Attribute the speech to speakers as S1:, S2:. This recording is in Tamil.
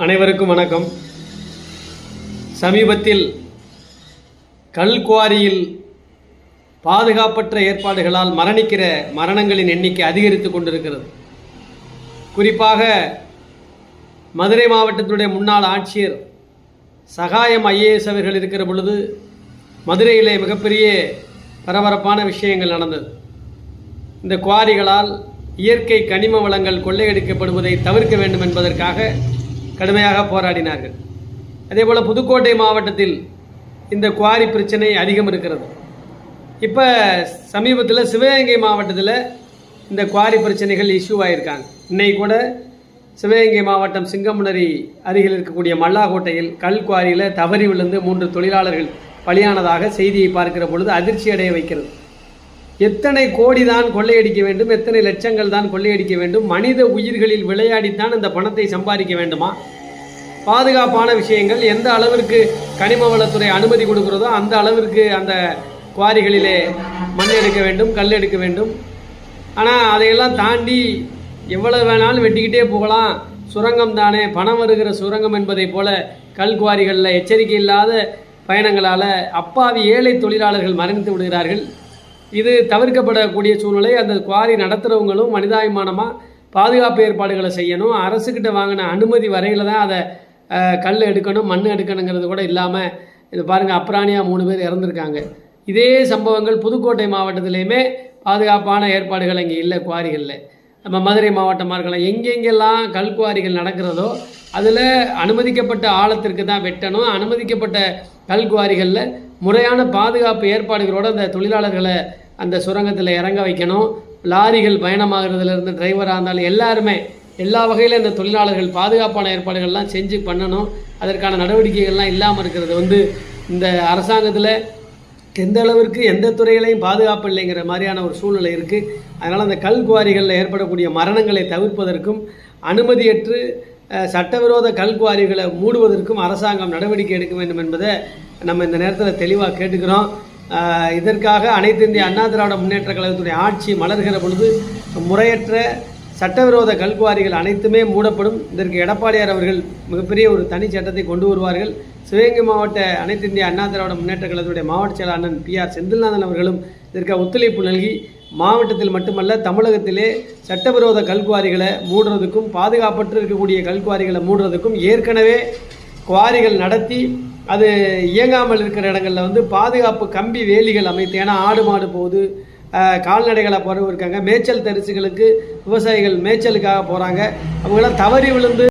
S1: அனைவருக்கும் வணக்கம். சமீபத்தில் கல்குவாரியில் பாதுகாப்பற்ற ஏற்பாடுகளால் மரணிக்கிற மரணங்களின் எண்ணிக்கை அதிகரித்து கொண்டிருக்கிறது. குறிப்பாக மதுரை மாவட்டத்தினுடைய முன்னாள் ஆட்சியர் சகாயம் IAS அவர்கள் இருக்கிற பொழுது மதுரையிலே மிகப்பெரிய பரபரப்பான விஷயங்கள் நடந்தது. இந்த குவாரிகளால் இயற்கை கனிம வளங்கள் கொள்ளையடிக்கப்படுவதை தவிர்க்க வேண்டும் என்பதற்காக கடுமையாக போராடினார்கள். அதேபோல் புதுக்கோட்டை மாவட்டத்தில் இந்த குவாரி பிரச்சனை அதிகம் இருக்கிறது. இப்போ சமீபத்தில் சிவகங்கை மாவட்டத்தில் இந்த குவாரி பிரச்சனைகள் இஷ்யூ ஆகியிருக்காங்க. இன்னைக்கு கூட சிவகங்கை மாவட்டம் சிங்கமுனரி அருகில் இருக்கக்கூடிய மல்லாக்கோட்டையில் கல் குவாரியில் தவறி விழுந்து 3 தொழிலாளர்கள் பலியானதாக செய்தியை பார்க்கிற பொழுது அதிர்ச்சி அடைய வைக்கிறது. எத்தனை கோடி தான் கொள்ளையடிக்க வேண்டும், எத்தனை லட்சங்கள் தான் கொள்ளையடிக்க வேண்டும், மனித உயிர்களில் விளையாடித்தான் அந்த பணத்தை சம்பாதிக்க வேண்டுமா? பாதுகாப்பான விஷயங்கள் எந்த அளவிற்கு கனிம வளத்துறை அனுமதி கொடுக்கிறதோ அந்த அளவிற்கு அந்த குவாரிகளிலே மண் எடுக்க வேண்டும், கல் எடுக்க வேண்டும். ஆனால் அதையெல்லாம் தாண்டி எவ்வளவு வேணாலும் வெட்டிக்கிட்டே போகலாம், சுரங்கம் தானே, பணம் வருகிற சுரங்கம் என்பதை போல கல் குவாரிகளில் எச்சரிக்கை இல்லாத பயணங்களால் அப்பாவி ஏழை தொழிலாளர்கள் மரணித்து விடுகிறார்கள். இது தவிர்க்கப்படக்கூடிய சூழ்நிலை. அந்த குவாரி நடத்துகிறவங்களும் மனிதாபிமானமாக பாதுகாப்பு ஏற்பாடுகளை செய்யணும். அரசுக்கிட்ட வாங்கின அனுமதி வரையில் தான் அதை கல் எடுக்கணும், மண் எடுக்கணுங்கிறது கூட இல்லாமல் இது பாருங்கள், அப்ராணியாக 3 பேர் இறந்துருக்காங்க. இதே சம்பவங்கள் புதுக்கோட்டை மாவட்டத்திலையுமே பாதுகாப்பான ஏற்பாடுகள் இங்கே இல்லை. குவாரிகளில் நம்ம மதுரை மாவட்டமாக இருக்கலாம், எங்கெங்கெல்லாம் கல் குவாரிகள் நடக்கிறதோ அதில் அனுமதிக்கப்பட்ட ஆழத்திற்கு தான் வெட்டணும். அனுமதிக்கப்பட்ட கல் குவாரிகளில் முறையான பாதுகாப்பு ஏற்பாடுகளோடு அந்த தொழிலாளர்களை அந்த சுரங்கத்தில் இறங்க வைக்கணும். லாரிகள் பயணமாகிறதுலேருந்து டிரைவராக இருந்தாலும் எல்லாருமே எல்லா வகையில் இந்த தொழிலாளர்கள் பாதுகாப்பான ஏற்பாடுகள்லாம் செஞ்சு பண்ணணும். அதற்கான நடவடிக்கைகள்லாம் இல்லாமல் இருக்கிறது இந்த அரசாங்கத்தில் எந்த அளவிற்கு எந்த துறையிலையும் பாதுகாப்பு இல்லைங்கிற மாதிரியான ஒரு சூழ்நிலை இருக்குது. அதனால் அந்த கல் குவாரிகளில் ஏற்படக்கூடிய மரணங்களை தவிர்ப்பதற்கும் அனுமதியற்று சட்டவிரோத கல் குவாரிகளை மூடுவதற்கும் அரசாங்கம் நடவடிக்கை எடுக்க வேண்டும் என்பதை நம்ம இந்த நேரத்தில் தெளிவாக கேட்டுக்கிறோம். இதற்காக அனைத்து இந்திய அண்ணா திராவிட முன்னேற்ற கழகத்துடைய ஆட்சி மலர்கிற பொழுது முறையற்ற சட்டவிரோத கல்குவாரிகள் அனைத்துமே மூடப்படும். இதற்கு எடப்பாடியார் அவர்கள் மிகப்பெரிய ஒரு தனி சட்டத்தை கொண்டு வருவார்கள். சிவகங்கை மாவட்ட அனைத்து இந்திய அண்ணா திராவிட முன்னேற்ற கழகத்துடைய மாவட்ட செயலாளர் அண்ணன் PR செந்தில்நாதன் அவர்களும் இதற்கு ஒத்துழைப்பு நல்கி மாவட்டத்தில் மட்டுமல்ல தமிழகத்திலே சட்டவிரோத கல்குவாரிகளை மூடுறதுக்கும் பாதுகாப்பற்று இருக்கக்கூடிய கல்குவாரிகளை மூடுறதுக்கும் ஏற்கனவே குவாரிகள் நடத்தி அது இயங்காமல் இருக்கிற இடங்களில் பாதுகாப்பு கம்பி வேலிகள் அமைத்து, ஏன்னா ஆடு மாடு போகுது, கால்நடைகளை போகிறவங்க இருக்காங்க, மேய்ச்சல் தரிசுகளுக்கு விவசாயிகள் மேய்ச்சலுக்காக போகிறாங்க, அவங்களாம் தவறி விழுந்து